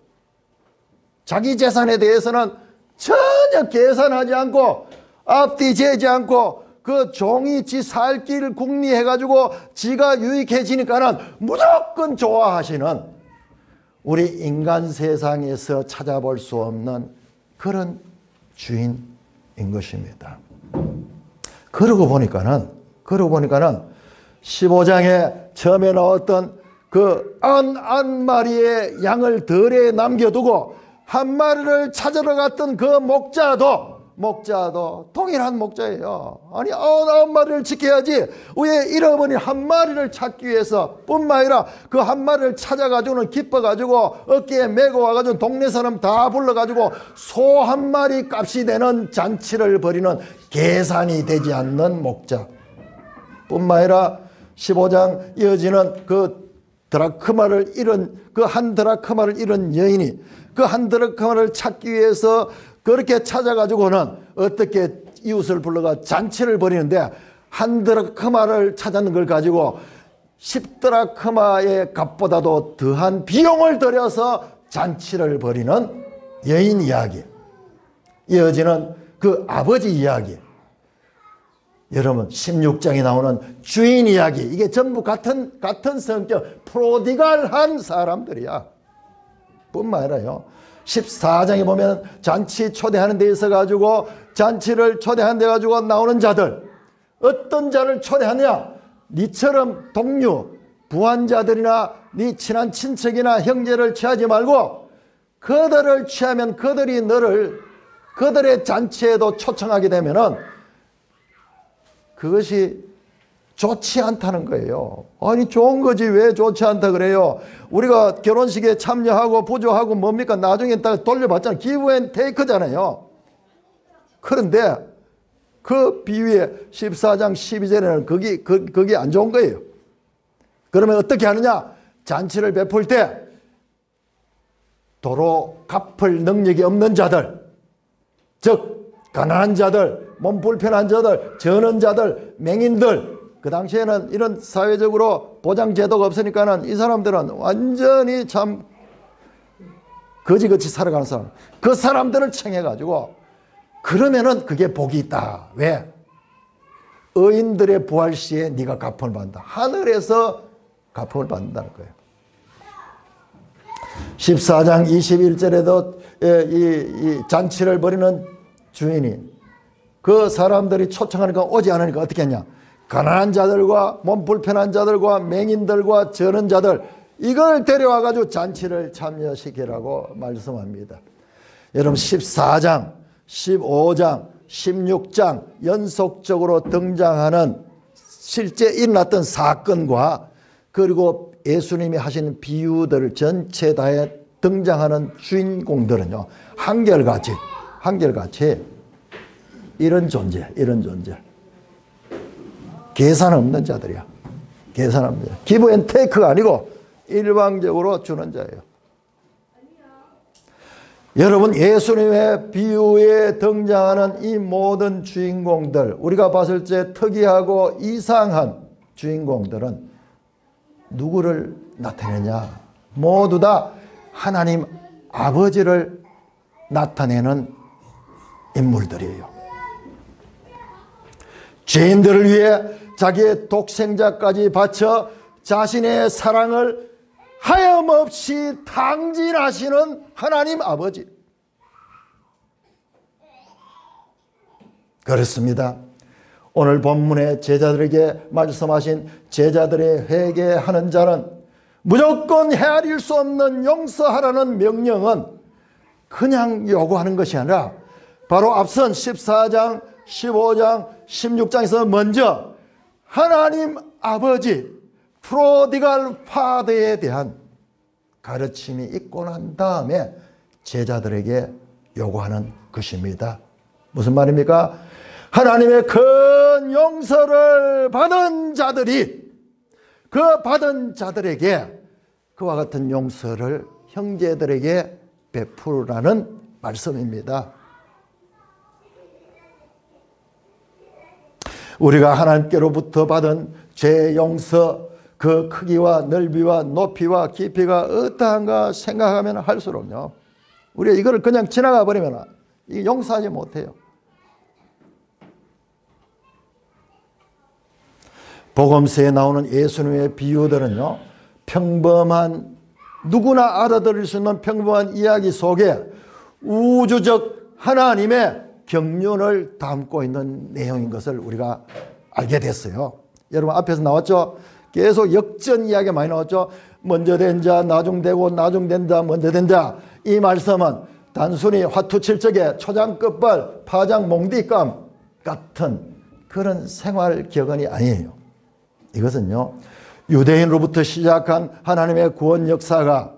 자기 재산에 대해서는 전혀 계산하지 않고 앞뒤 재지 않고 그 종이 지 살 길 궁리해가지고 지가 유익해지니까는 무조건 좋아하시는, 우리 인간 세상에서 찾아볼 수 없는 그런 주인인 것입니다. 그러고 보니까는 15장에 처음에 나왔던 그 한 마리의 양을 덜에 남겨두고 한 마리를 찾으러 갔던 그 목자도 동일한 목자예요. 아니 9마리를 지켜야지 왜 잃어버린 한 마리를 찾기 위해서 뿐만 아니라 그 한 마리를 찾아가지고는 기뻐가지고 어깨에 메고 와가지고 동네 사람 다 불러가지고 소 한 마리 값이 되는 잔치를 벌이는 계산이 되지 않는 목자 뿐만 아니라 15장 이어지는 그 드라크마를 잃은 그 한 드라크마를 잃은 여인이 그 한 드라크마를 찾기 위해서 그렇게 찾아가지고는 어떻게 이웃을 불러가 잔치를 벌이는데 한 드라크마를 찾았는 걸 가지고 10드라크마의 값보다도 더한 비용을 들여서 잔치를 벌이는 여인 이야기, 이어지는 그 아버지 이야기, 여러분 16장에 나오는 주인 이야기, 이게 전부 같은 성격 프로디갈한 사람들이야. 뿐만 아니라요 14장에 보면 잔치 초대하는 데 있어 가지고 잔치를 초대하는 데 가지고 나오는 자들, 어떤 자를 초대하느냐? 니처럼 동료 부한자들이나 네 친한 친척이나 형제를 취하지 말고 그들을 취하면 그들이 너를 그들의 잔치에도 초청하게 되면은 그것이 좋지 않다는 거예요. 아니 좋은 거지 왜 좋지 않다 그래요? 우리가 결혼식에 참여하고 부조하고 뭡니까? 나중에 딱 돌려받잖아요. 기브 앤 테이크잖아요. 그런데 그 비유에 14장 12절에는 거기 안 좋은 거예요. 그러면 어떻게 하느냐? 잔치를 베풀 때 도로 갚을 능력이 없는 자들, 즉 가난한 자들, 몸 불편한 자들, 전원자들, 맹인들, 그 당시에는 이런 사회적으로 보장제도가 없으니까는 이 사람들은 완전히 참 거지같이 살아가는 사람, 그 사람들을 청해가지고 그러면은 그게 복이 있다. 왜? 의인들의 부활 시에 네가 갚음을 받는다. 하늘에서 갚음을 받는다는 거예요. 14장 21절에도 이 잔치를 벌이는 주인이 그 사람들이 초청하니까 오지 않으니까 어떻게 했냐? 가난한 자들과 몸 불편한 자들과 맹인들과 저는 자들, 이걸 데려와 가지고 잔치를 참여시키라고 말씀합니다. 여러분 14장, 15장, 16장 연속적으로 등장하는 실제 일어났던 사건과 그리고 예수님이 하신 비유들 전체 다에 등장하는 주인공들은요, 한결같이 이런 존재, 계산 없는 자들이야. 계산 없는 자. 기브 앤 테이크가 아니고 일방적으로 주는 자예요. 여러분 예수님의 비유에 등장하는 이 모든 주인공들, 우리가 봤을 때 특이하고 이상한 주인공들은 누구를 나타내냐? 모두 다 하나님 아버지를 나타내는 인물들이에요. 죄인들을 위해 자기의 독생자까지 바쳐 자신의 사랑을 하염없이 탕진하시는 하나님 아버지. 그렇습니다. 오늘 본문의 제자들에게 말씀하신 제자들의 회개하는 자는 무조건 헤아릴 수 없는 용서하라는 명령은 그냥 요구하는 것이 아니라 바로 앞선 14장, 15장, 16장에서 먼저 하나님 아버지 프로디갈 파더에 대한 가르침이 있고 난 다음에 제자들에게 요구하는 것입니다. 무슨 말입니까? 하나님의 큰 용서를 받은 자들이 그 받은 자들에게 그와 같은 용서를 형제들에게 베푸라는 말씀입니다. 우리가 하나님께로부터 받은 죄 용서 그 크기와 넓이와 높이와 깊이가 어떠한가 생각하면 할수록요, 우리가 이거를 그냥 지나가 버리면 이게 용서하지 못해요. 복음서에 나오는 예수님의 비유들은요, 평범한 누구나 알아들을 수 있는 평범한 이야기 속에 우주적 하나님의 경륜을 담고 있는 내용인 것을 우리가 알게 됐어요. 여러분 앞에서 나왔죠? 계속 역전 이야기가 많이 나왔죠? 먼저 된 자, 나중되고 나중된 자, 먼저 된 자. 이 말씀은 단순히 화투칠적에 초장 끝발, 파장 몽디감 같은 그런 생활 격언이 아니에요. 이것은요, 유대인으로부터 시작한 하나님의 구원 역사가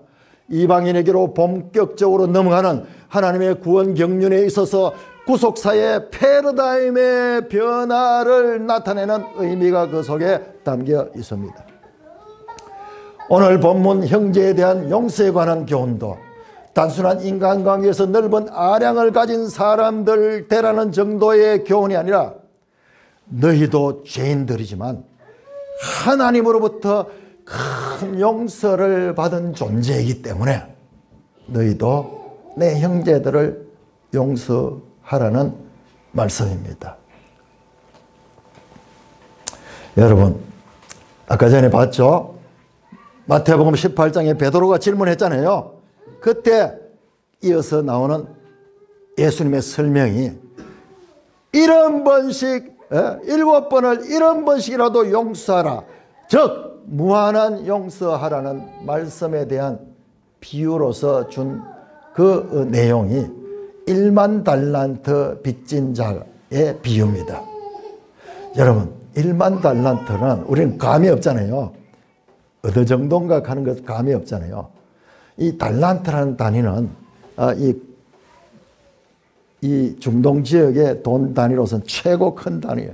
이방인에게로 본격적으로 넘어가는 하나님의 구원 경륜에 있어서 구속사의 패러다임의 변화를 나타내는 의미가 그 속에 담겨 있습니다. 오늘 본문 형제에 대한 용서에 관한 교훈도 단순한 인간관계에서 넓은 아량을 가진 사람들 되라는 정도의 교훈이 아니라 너희도 죄인들이지만 하나님으로부터 큰 용서를 받은 존재이기 때문에 너희도 내 형제들을 용서하라는 말씀입니다. 여러분, 아까 전에 봤죠? 마태복음 18장에 베드로가 질문했잖아요. 그때 이어서 나오는 예수님의 설명이 70번씩 7번을 70번씩이라도 용서하라, 즉 무한한 용서하라는 말씀에 대한 비유로서 준 그 내용이 1만 달란트 빚진 자의 비유입니다. 여러분, 1만 달란트는 우리는 감이 없잖아요. 어느 정도인가 하는 것 감이 없잖아요. 이 달란트라는 단위는 이 중동 지역의 돈 단위로서는 최고 큰 단위예요.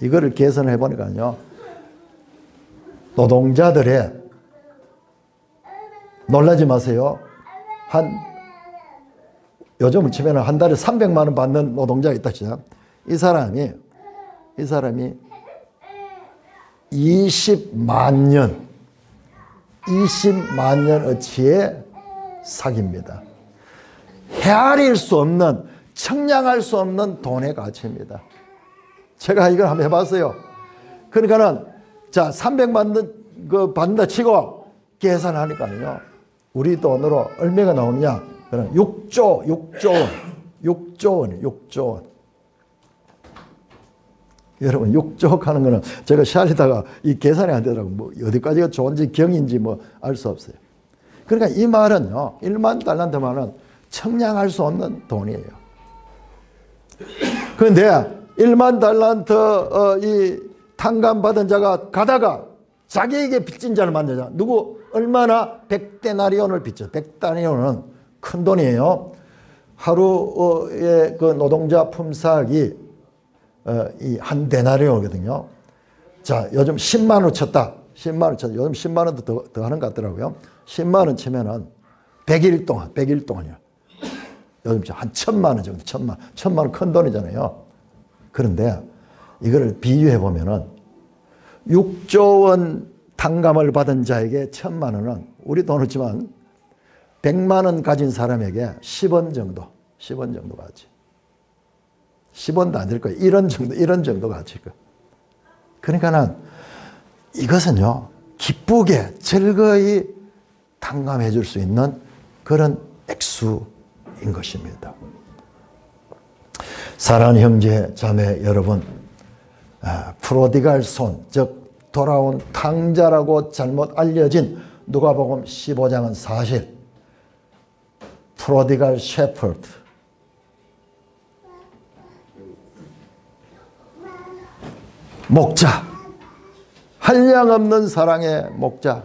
이거를 계산해 보니까요, 노동자들의, 놀라지 마세요, 요즘 치면 한 달에 300만 원 받는 노동자가 있다 치자. 이 사람이 20만 년어치의 사기입니다. 헤아릴 수 없는, 청량할 수 없는 돈의 가치입니다. 제가 이걸 한번 해봤어요. 그러니까는, 자, 300만 원 받는다 치고 계산하니까요, 우리 돈으로 얼마가 나오느냐? 그럼 6조 원. 여러분, 6조 하는 거는 제가 시알리다가 이 계산이 안 되더라고요. 뭐 어디까지가 좋은지 경인지 뭐 알 수 없어요. 그러니까 이 말은요, 1만 달란트만은 청량할 수 없는 돈이에요. 그런데 1만 달란트 이 탕감받은 자가 가다가 자기에게 빚진 자를 만나자. 누구? 얼마나? 100데나리온을 빚죠. 100데나리온은 큰 돈이에요. 하루의 그 노동자 품삯이 이 한 데나리온이거든요. 자, 요즘 10만 원 쳤다. 10만 원 쳤다. 요즘 10만 원도 더 하는 것 같더라고요. 10만 원 치면은 100일 동안이요. 요즘 한 1,000만 원 정도, 1,000만 원 큰 돈이잖아요. 그런데 이거를 비유해 보면은 6조 원 탕감을 받은 자에게 1,000만 원은 우리 돈을 치면 100만 원 가진 사람에게 10원 정도 가지. 10원도 안 될 거예요. 이런 정도 가질 거예요. 그러니까는 이것은요, 기쁘게 즐거이 탕감해 줄 수 있는 그런 액수인 것입니다. 사랑하는 형제 자매 여러분, 프로디갈 손, 즉 돌아온 탕자라고 잘못 알려진 누가복음 15장은 사실 프로디갈 셰퍼드, 목자, 한량없는 사랑의 목자,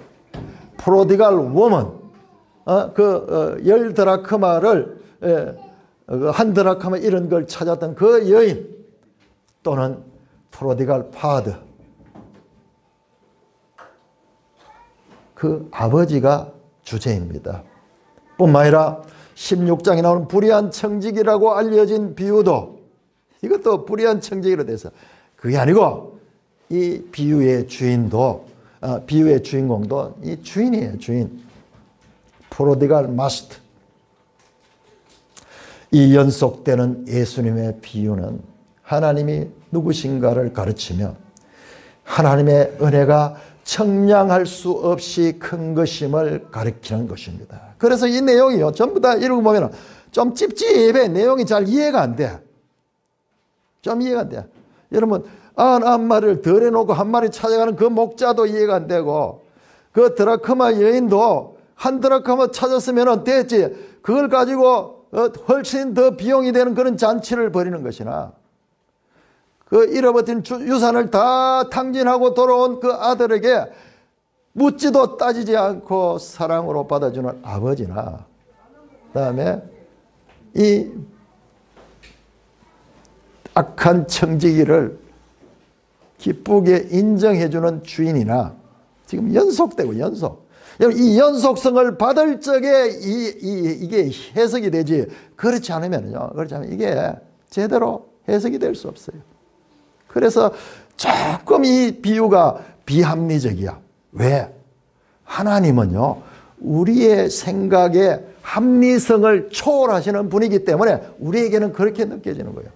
프로디갈 워먼, 열 드라크마를 한 드라크마 이런 걸 찾았던 그 여인, 또는 프로디갈 파더, 그 아버지가 주제입니다. 뿐만 아니라 16장에 나오는 불의한 청지기라고 알려진 비유도, 이것도 불의한 청지기로 돼서, 그게 아니고 이 비유의 주인도, 비유의 주인공도 이 주인이에요. 주인. 프로디갈 마스터. 이 연속되는 예수님의 비유는 하나님이 누구신가를 가르치며 하나님의 은혜가 청량할 수 없이 큰 것임을 가리키는 것입니다. 그래서 이 내용이요, 전부 다 읽어보면 좀 찝찝해. 내용이 잘 이해가 안 돼. 좀 이해가 안 돼. 여러분, 99마리를 덜 해놓고 한 마리 찾아가는 그 목자도 이해가 안 되고, 그 드라크마 여인도 한 드라크마 찾았으면 됐지, 그걸 가지고 훨씬 더 비용이 되는 그런 잔치를 벌이는 것이나, 그 잃어버린 유산을 다 탕진하고 돌아온 그 아들에게 묻지도 따지지 않고 사랑으로 받아주는 아버지나, 그 다음에 이 악한 청지기를 기쁘게 인정해주는 주인이나, 지금 연속되고 연속. 이 연속성을 받을 적에 이게 해석이 되지, 그렇지 않으면요, 그렇지 않으면 이게 제대로 해석이 될 수 없어요. 그래서 조금 이 비유가 비합리적이야. 왜? 하나님은요, 우리의 생각의 합리성을 초월하시는 분이기 때문에 우리에게는 그렇게 느껴지는 거예요.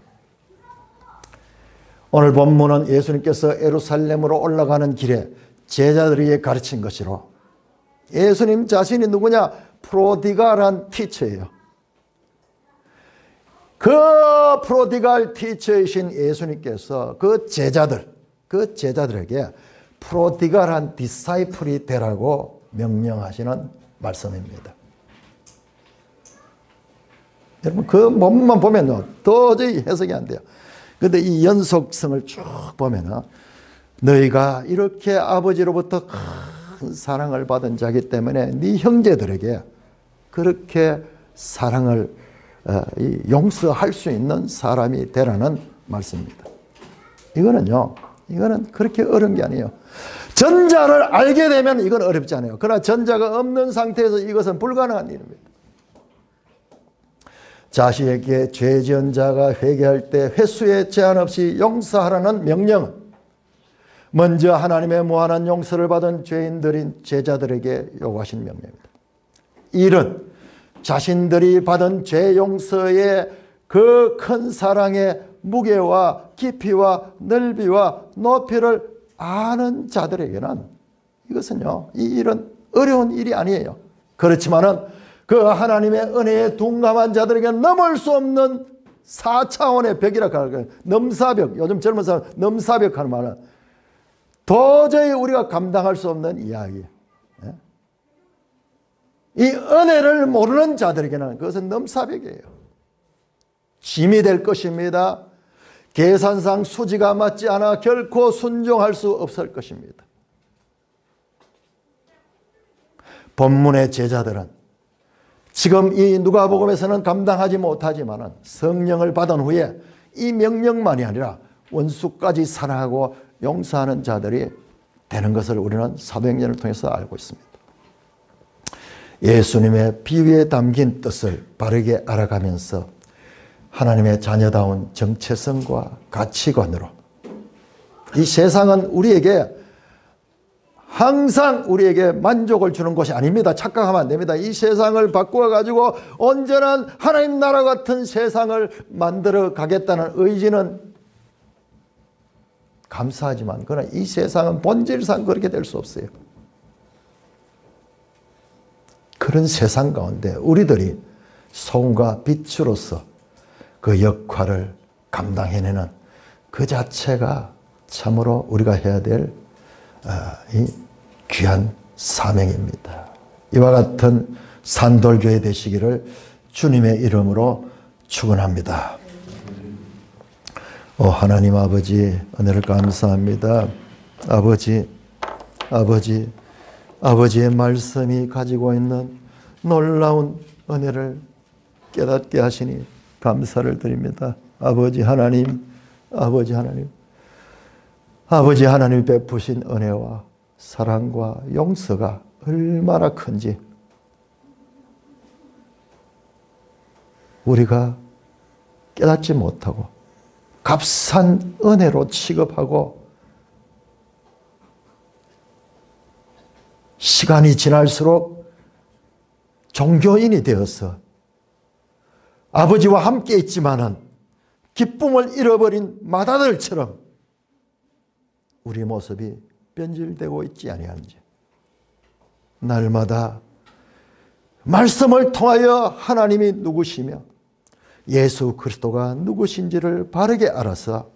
오늘 본문은 예수님께서 예루살렘으로 올라가는 길에 제자들에게 가르친 것이로, 예수님 자신이 누구냐? 프로디갈한 티처예요. 그 프로디갈 티처이신 예수님께서 그 제자들에게 프로디갈한 디사이플이 되라고 명령하시는 말씀입니다. 여러분, 그 본문만 보면 도저히 해석이 안 돼요. 그런데 이 연속성을 쭉 보면 너희가 이렇게 아버지로부터 큰 사랑을 받은 자기 때문에 네 형제들에게 그렇게 사랑을 용서할 수 있는 사람이 되라는 말씀입니다. 이거는 그렇게 어려운 게 아니에요. 전자를 알게 되면 이건 어렵지 않아요. 그러나 전자가 없는 상태에서 이것은 불가능한 일입니다. 자신에게 죄 지은 자가 회개할 때 횟수에 제한 없이 용서하라는 명령은 먼저 하나님의 무한한 용서를 받은 죄인들인 제자들에게 요구하신 명령입니다. 이는 자신들이 받은 죄 용서의 그 큰 사랑의 무게와 깊이와 넓이와 높이를 아는 자들에게는 이것은요, 이 일은 어려운 일이 아니에요. 그렇지만은 그 하나님의 은혜에 둔감한 자들에게 넘을 수 없는 4차원의 벽이라고 하는 거예요. 넘사벽. 요즘 젊은 사람 넘사벽 하는 말은 도저히 우리가 감당할 수 없는 이야기. 이 은혜를 모르는 자들에게는 그것은 넘사벽이에요. 짐이 될 것입니다. 계산상 수지가 맞지 않아 결코 순종할 수 없을 것입니다. 본문의 제자들은 지금 이 누가복음에서는 감당하지 못하지만 성령을 받은 후에 이 명령만이 아니라 원수까지 사랑하고 용서하는 자들이 되는 것을 우리는 사도행전을 통해서 알고 있습니다. 예수님의 비유에 담긴 뜻을 바르게 알아가면서 하나님의 자녀다운 정체성과 가치관으로, 이 세상은 항상 우리에게 만족을 주는 것이 아닙니다. 착각하면 안 됩니다. 이 세상을 바꾸어 가지고 온전한 하나님 나라 같은 세상을 만들어 가겠다는 의지는 감사하지만, 그러나 이 세상은 본질상 그렇게 될 수 없어요. 그런 세상 가운데 우리들이 소금과 빛으로서 그 역할을 감당해내는 그 자체가 참으로 우리가 해야 될 이 귀한 사명입니다. 이와 같은 산돌교회 되시기를 주님의 이름으로 축원합니다. 하나님 아버지, 은혜를 감사합니다. 아버지의 말씀이 가지고 있는 놀라운 은혜를 깨닫게 하시니 감사를 드립니다. 아버지 하나님 베푸신 은혜와 사랑과 용서가 얼마나 큰지 우리가 깨닫지 못하고 값싼 은혜로 취급하고 시간이 지날수록 종교인이 되어서 아버지와 함께 있지만은 기쁨을 잃어버린 마다들처럼 우리 모습이 변질되고 있지 아니하는지, 날마다 말씀을 통하여 하나님이 누구시며 예수 그리스도가 누구신지를 바르게 알아서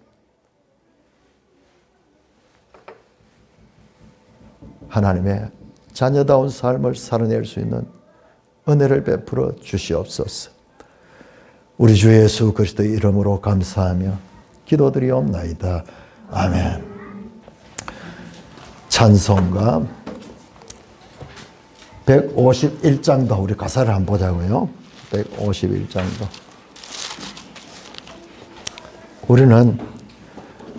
하나님의 자녀다운 삶을 살아낼 수 있는 은혜를 베풀어 주시옵소서. 우리 주 예수 그리스도의 이름으로 감사하며 기도드리옵나이다. 아멘. 찬송가 151장도 우리 가사를 한번 보자고요. 151장도. 우리는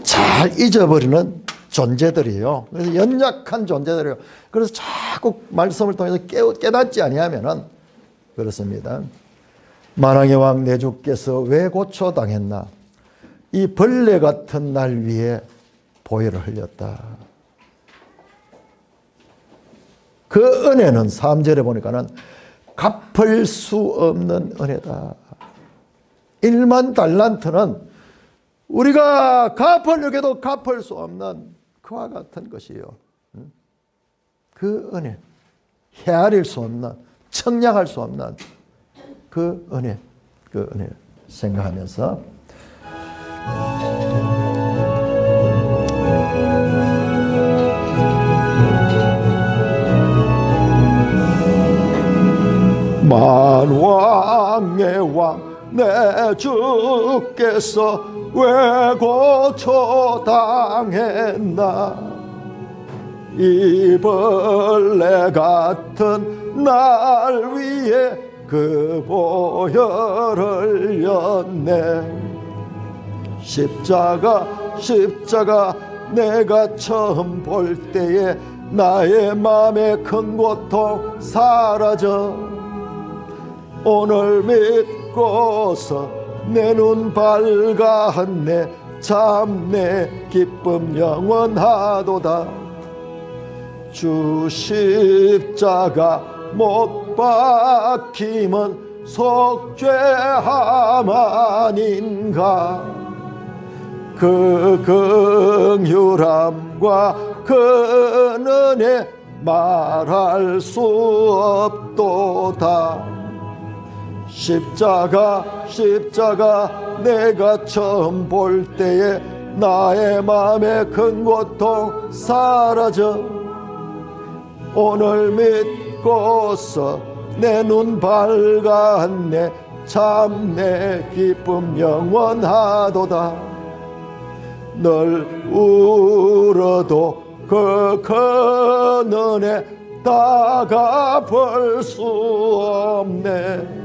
잘 잊어버리는 존재들이에요. 그래서 연약한 존재들이에요. 그래서 자꾸 말씀을 통해서 깨닫지 아니하면은 그렇습니다. 만왕의 왕 내 주께서 왜 고초당했나? 이 벌레 같은 날 위에 보혈을 흘렸다. 그 은혜는 3절에 보니까는 갚을 수 없는 은혜다. 1만 달란트는 우리가 갚으려고 해도 갚을 수 없는 그와 같은 것이에요. 그 은혜, 헤아릴 수 없는, 청량할 수 없는 그 은혜 생각하면서 만왕의 왕 내 주께서 왜 고초당했나? 이 벌레 같은 날 위에 그 보혈을 흘렸네. 십자가 내가 처음 볼 때에 나의 마음의 큰 고통 사라져. 오늘 믿고서 내 눈 밝았네. 참 내 기쁨 영원하도다. 주 십자가 못 박힘은 속죄함 아닌가? 그 긍휼함과 그 은혜 말할 수 없도다. 십자가 내가 처음 볼 때에 나의 마음의 큰 고통 사라져. 오늘 믿고서 내 눈 밝았네. 참 내 기쁨 영원하도다. 널 울어도 그 큰 은혜 다 갚을 수 없네.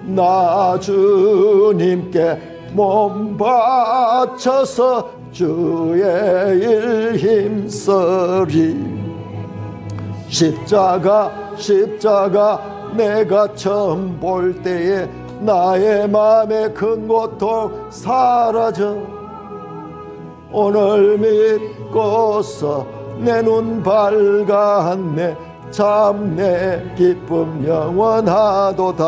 나 주님께 몸 바쳐서 주의 일 힘쓰리. 십자가 내가 처음 볼 때에 나의 마음의 큰 고통 사라져. 오늘 믿고서 내 눈 밝았네. 참 내 기쁨 영원하도다.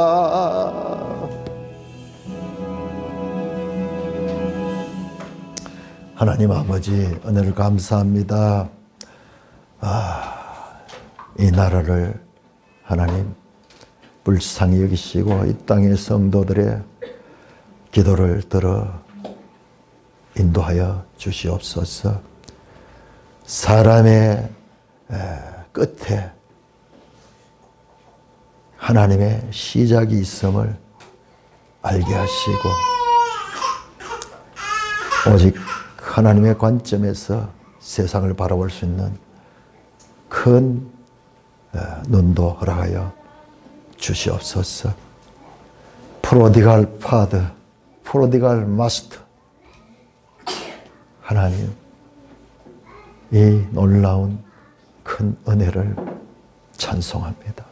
하나님 아버지 은혜를 감사합니다. 이 나라를 하나님 불쌍히 여기시고 이 땅의 성도들의 기도를 들어 인도하여 주시옵소서. 사람의 끝에 하나님의 시작이 있음을 알게 하시고 오직 하나님의 관점에서 세상을 바라볼 수 있는 큰 눈도 허락하여 주시옵소서. 프로디갈 파더, 프로디갈 마스터, 하나님 이 놀라운 큰 은혜를 찬송합니다.